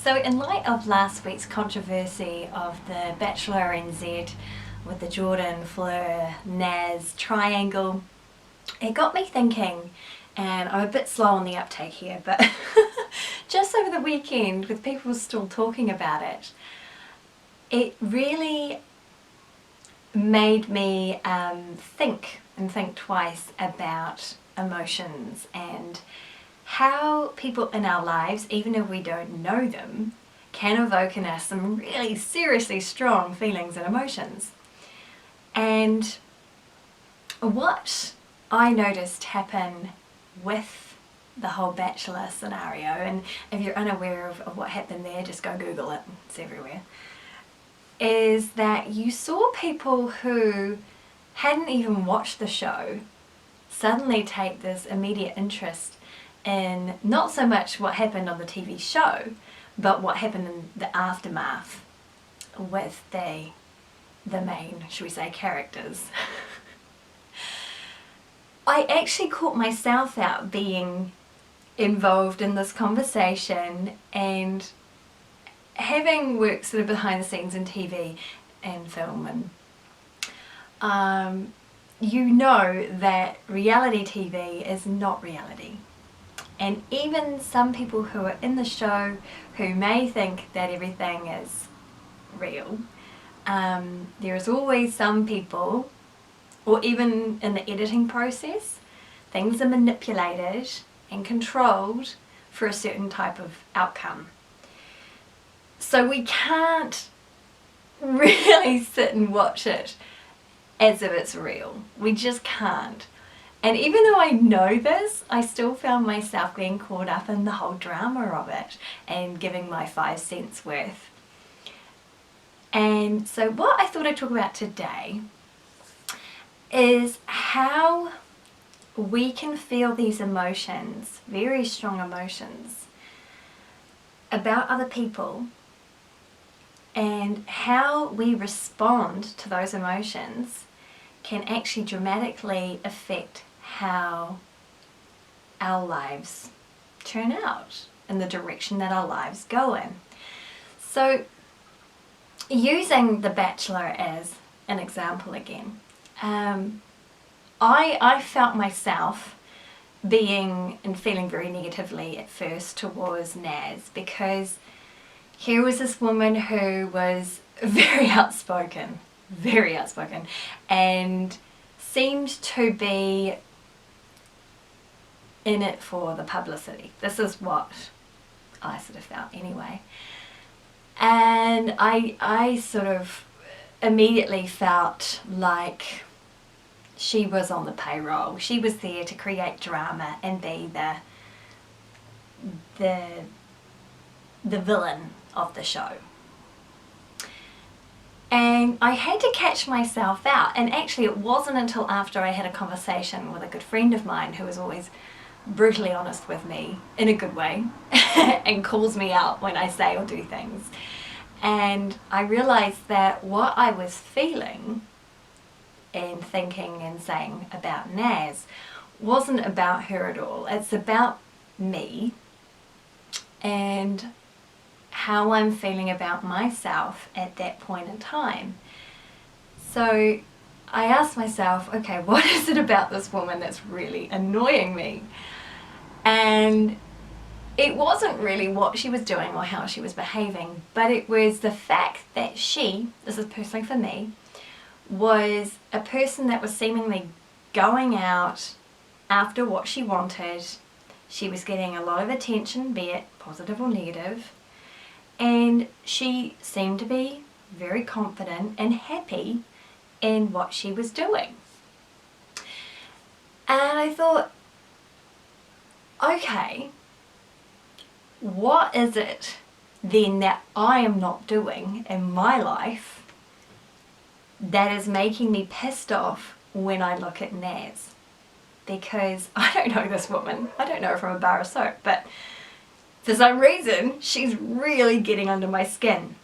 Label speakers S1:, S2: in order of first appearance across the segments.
S1: So in light of last week's controversy of the Bachelor NZ with the Jordan, Fleur, Naz triangle, it got me thinking, and I'm a bit slow on the uptake here, but just over the weekend with people still talking about it, it really made me think twice about emotions and how people in our lives, even if we don't know them, can evoke in us some really seriously strong feelings and emotions. And what I noticed happen with the whole Bachelor scenario, and if you're unaware of what happened there, just go Google it, it's everywhere, is that you saw people who hadn't even watched the show suddenly take this immediate interest in not so much what happened on the TV show, but what happened in the aftermath with the main, should we say, characters. I actually caught myself out being involved in this conversation, and having worked sort of behind the scenes in TV and film, and you know that reality TV is not reality. And even some people who are in the show who may think that everything is real, there is always some people, or even in the editing process, things are manipulated and controlled for a certain type of outcome. So we can't really sit and watch it as if it's real. We just can't. And even though I know this, I still found myself getting caught up in the whole drama of it and giving my 5 cents worth. And so what I thought I'd talk about today is how we can feel these emotions, very strong emotions, about other people, and how we respond to those emotions can actually dramatically affect how our lives turn out and the direction that our lives go in. So, using The Bachelor as an example again, I felt myself being and feeling very negatively at first towards Naz, because here was this woman who was very outspoken, and seemed to be in it for the publicity. This is what I sort of felt anyway. And I sort of immediately felt like she was on the payroll. She was there to create drama and be the villain of the show. And I had to catch myself out, and actually it wasn't until after I had a conversation with a good friend of mine who was always brutally honest with me, in a good way, and calls me out when I say or do things. And I realised that what I was feeling and thinking and saying about Naz wasn't about her at all. It's about me and how I'm feeling about myself at that point in time. So I asked myself, okay, what is it about this woman that's really annoying me? And it wasn't really what she was doing or how she was behaving, but it was the fact that she, this is personally for me, was a person that was seemingly going out after what she wanted. She was getting a lot of attention, be it positive or negative, and she seemed to be very confident and happy in what she was doing. And I thought, okay, what is it then that I am not doing in my life that is making me pissed off when I look at Naz? Because I don't know this woman, I don't know her from a bar of soap, but for some reason she's really getting under my skin.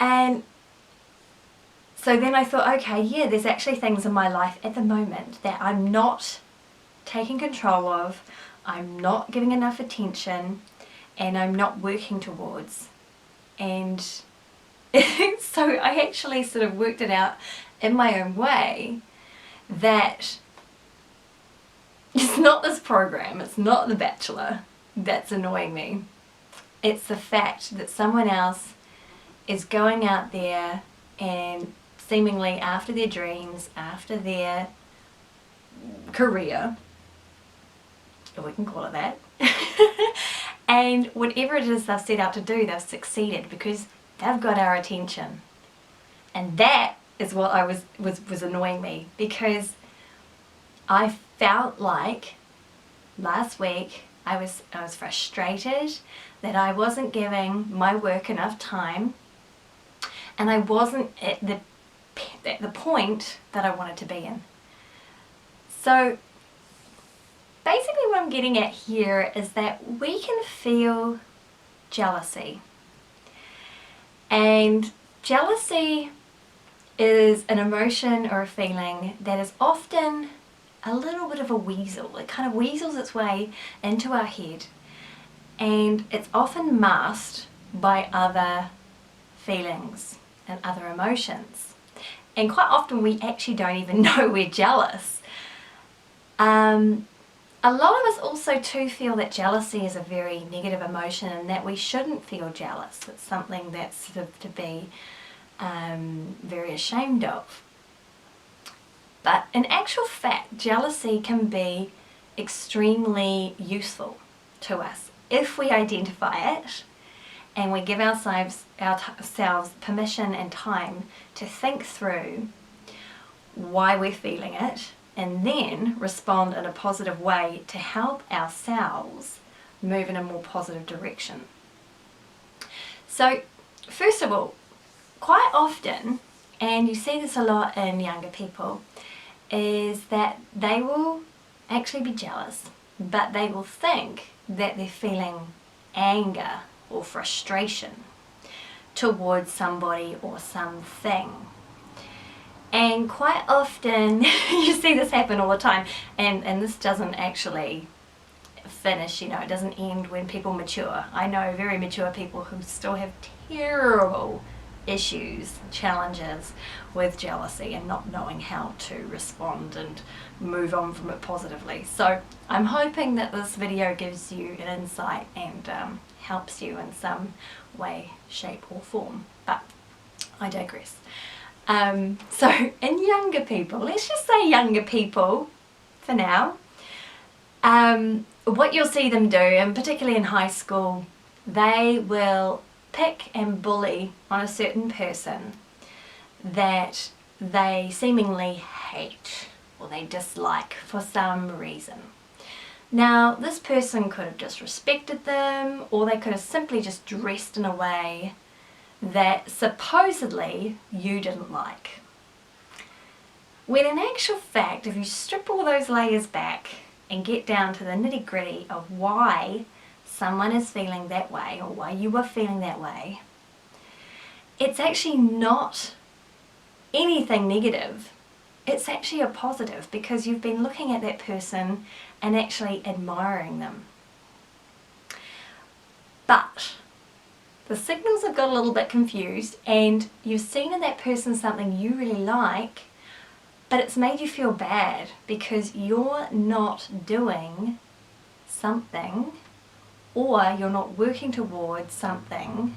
S1: And so then I thought, okay, yeah, there's actually things in my life at the moment that I'm not taking control of, I'm not giving enough attention, and I'm not working towards. And so I actually sort of worked it out in my own way that it's not this program, it's not The Bachelor that's annoying me. It's the fact that someone else is going out there and seemingly after their dreams, after their career, if we can call it that, and whatever it is they've set out to do, they've succeeded because they've got our attention. And that is what was annoying me, because I felt like last week I was frustrated that I wasn't giving my work enough time, and I wasn't at the point that I wanted to be in. So basically what I'm getting at here is that we can feel jealousy. And jealousy is an emotion or a feeling that is often a little bit of a weasel. It kind of weasels its way into our head, and it's often masked by other feelings and other emotions. And quite often we actually don't even know we're jealous. A lot of us also too feel that jealousy is a very negative emotion and that we shouldn't feel jealous. It's something that's sort of to be very ashamed of. But in actual fact, jealousy can be extremely useful to us if we identify it and we give ourselves permission and time to think through why we're feeling it, and then respond in a positive way to help ourselves move in a more positive direction. So first of all, quite often, and you see this a lot in younger people, is that they will actually be jealous, but they will think that they're feeling anger or frustration towards somebody or something. And quite often you see this happen all the time, and this doesn't actually finish, you know, it doesn't end when people mature. I know very mature people who still have terrible issues, challenges with jealousy and not knowing how to respond and move on from it positively. So I'm hoping that this video gives you an insight and helps you in some way, shape or form, but I digress. So in younger people, let's just say younger people for now, what you'll see them do, and particularly in high school, they will pick and bully on a certain person that they seemingly hate or they dislike for some reason. Now, this person could have disrespected them, or they could have simply just dressed in a way that supposedly you didn't like. When in actual fact, if you strip all those layers back and get down to the nitty-gritty of why someone is feeling that way or why you are feeling that way, it's actually not anything negative. It's actually a positive, because you've been looking at that person and actually admiring them. But the signals have got a little bit confused, and you've seen in that person something you really like, but it's made you feel bad because you're not doing something, or you're not working towards something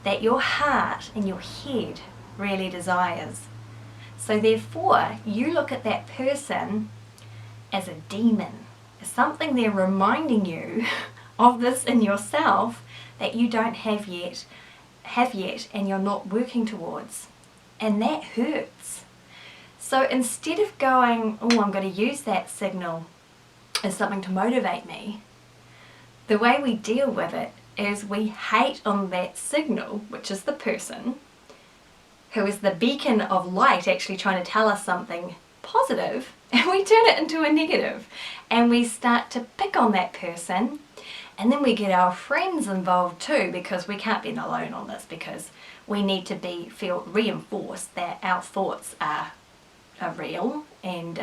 S1: that your heart and your head really desires. So therefore, you look at that person as a demon, as something they're reminding you of this in yourself that you don't have yet, and you're not working towards. And that hurts. So instead of going, oh, I'm going to use that signal as something to motivate me, the way we deal with it is we hate on that signal, which is the person who is the beacon of light actually trying to tell us something positive, and we turn it into a negative, and we start to pick on that person, and then we get our friends involved too, because we can't be alone on this, because we need to feel reinforced that our thoughts are real and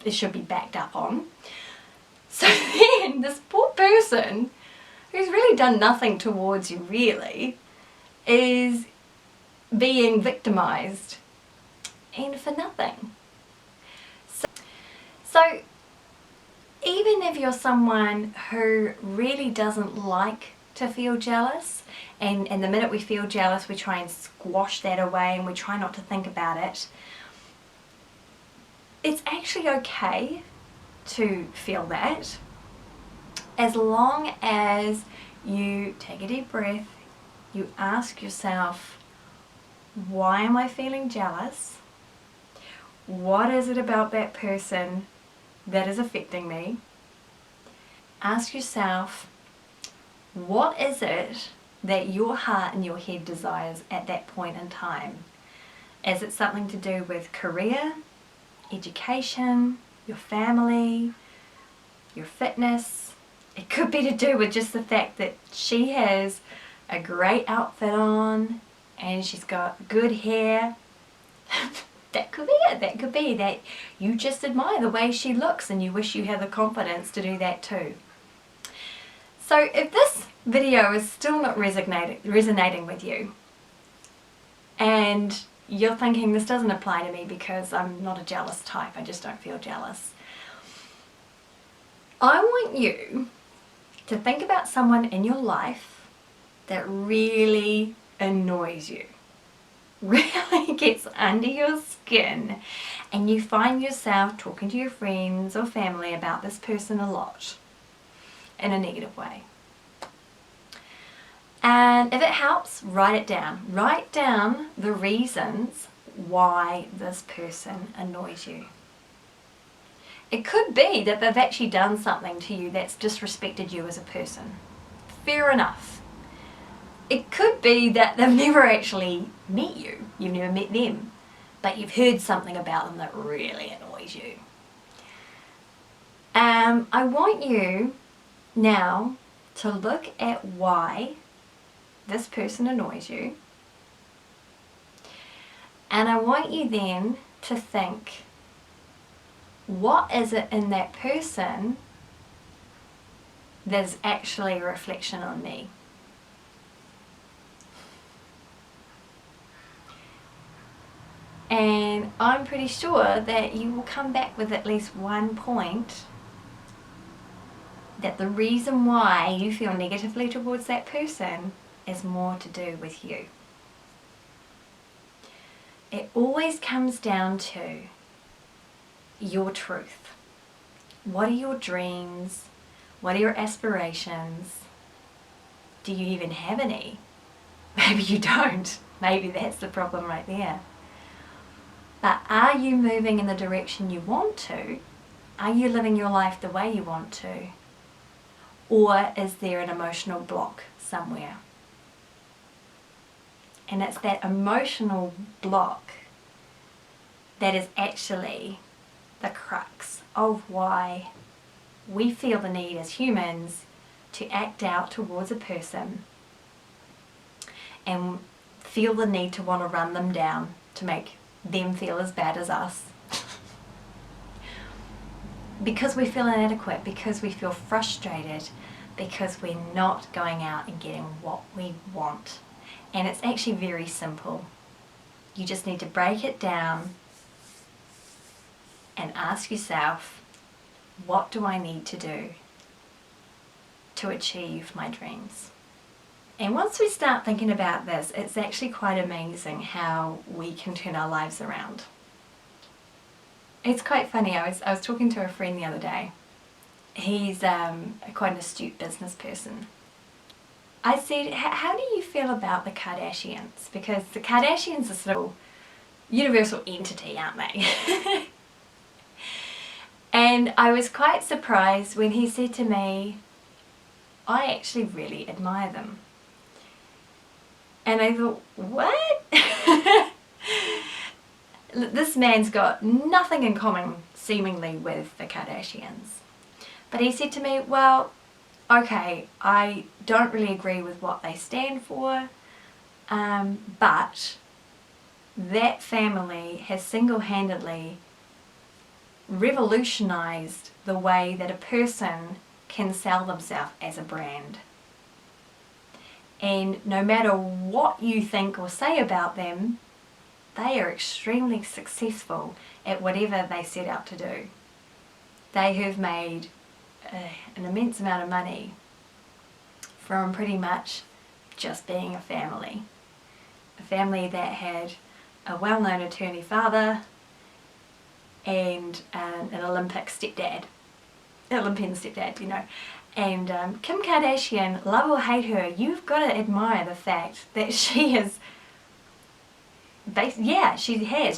S1: it should be backed up on. So then this poor person who's really done nothing towards you really is being victimized, and for nothing. So even if you're someone who really doesn't like to feel jealous, and the minute we feel jealous we try and squash that away and we try not to think about it, it's actually okay to feel that, as long as you take a deep breath, you ask yourself, why am I feeling jealous? What is it about that person that is affecting me? Ask yourself, what is it that your heart and your head desires at that point in time? Is it something to do with career, education, your family, your fitness? It could be to do with just the fact that she has a great outfit on and she's got good hair. That could be it. That could be that you just admire the way she looks and you wish you had the confidence to do that too. So if this video is still not resonating with you, and you're thinking this doesn't apply to me because I'm not a jealous type, I just don't feel jealous, I want you to think about someone in your life that really annoys you, really gets under your skin, and you find yourself talking to your friends or family about this person a lot in a negative way. And if it helps, write it down. Write down the reasons why this person annoys you. It could be that they've actually done something to you that's disrespected you as a person. Fair enough. It could be that they've never actually met you. You've never met them, but you've heard something about them that really annoys you. I want you now to look at why this person annoys you, and I want you then to think, what is it in that person that is actually a reflection on me? And I'm pretty sure that you will come back with at least one point that the reason why you feel negatively towards that person is more to do with you. It always comes down to your truth. What are your dreams? What are your aspirations? Do you even have any? Maybe you don't. Maybe that's the problem right there. But are you moving in the direction you want to? Are you living your life the way you want to? Or is there an emotional block somewhere? And it's that emotional block that is actually the crux of why we feel the need as humans to act out towards a person and feel the need to want to run them down to make them feel as bad as us. Because we feel inadequate, because we feel frustrated, because we're not going out and getting what we want. And it's actually very simple. You just need to break it down and ask yourself, what do I need to do to achieve my dreams? And once we start thinking about this, it's actually quite amazing how we can turn our lives around. It's quite funny, I was talking to a friend the other day. He's quite an astute business person. I said, how do you feel about the Kardashians? Because the Kardashians are sort of a universal entity, aren't they? And I was quite surprised when he said to me, I actually really admire them. And I thought, what? This man's got nothing in common, seemingly, with the Kardashians. But he said to me, well, okay, I don't really agree with what they stand for, but that family has single-handedly revolutionized the way that a person can sell themselves as a brand. And no matter what you think or say about them, they are extremely successful at whatever they set out to do. They have made an immense amount of money from pretty much just being a family. A family that had a well-known attorney father and an Olympian stepdad, you know. And Kim Kardashian, love or hate her, you've got to admire the fact that she has,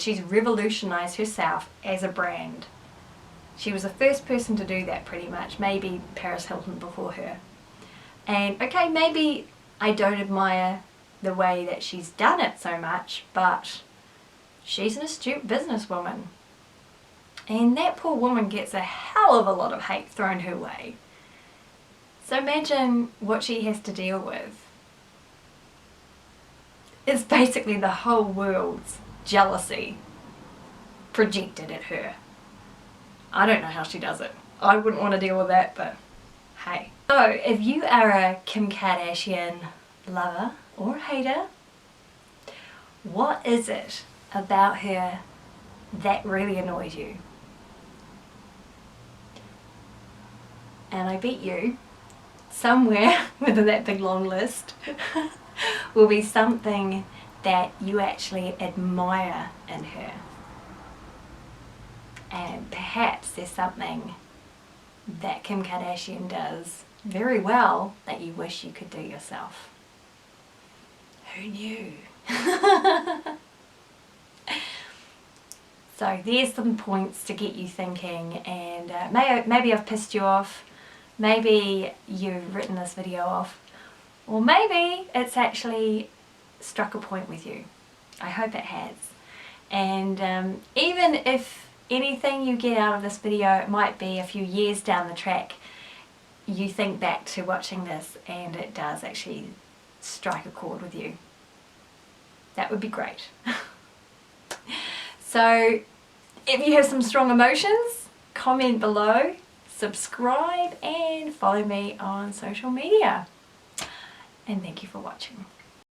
S1: she's revolutionized herself as a brand. She was the first person to do that pretty much, maybe Paris Hilton before her. And okay, maybe I don't admire the way that she's done it so much, but she's an astute businesswoman. And that poor woman gets a hell of a lot of hate thrown her way. So imagine what she has to deal with. It's basically the whole world's jealousy projected at her. I don't know how she does it. I wouldn't want to deal with that, but hey. So if you are a Kim Kardashian lover or hater, what is it about her that really annoys you? And I bet you somewhere within that big long list will be something that you actually admire in her. And perhaps there's something that Kim Kardashian does very well that you wish you could do yourself. Who knew? So there's some points to get you thinking, and maybe I've pissed you off, maybe you've written this video off, or maybe it's actually struck a point with you. I hope it has. And even if anything you get out of this video, it might be a few years down the track, you think back to watching this and it does actually strike a chord with you. That would be great. So if you have some strong emotions, comment below, subscribe and follow me on social media. And thank you for watching.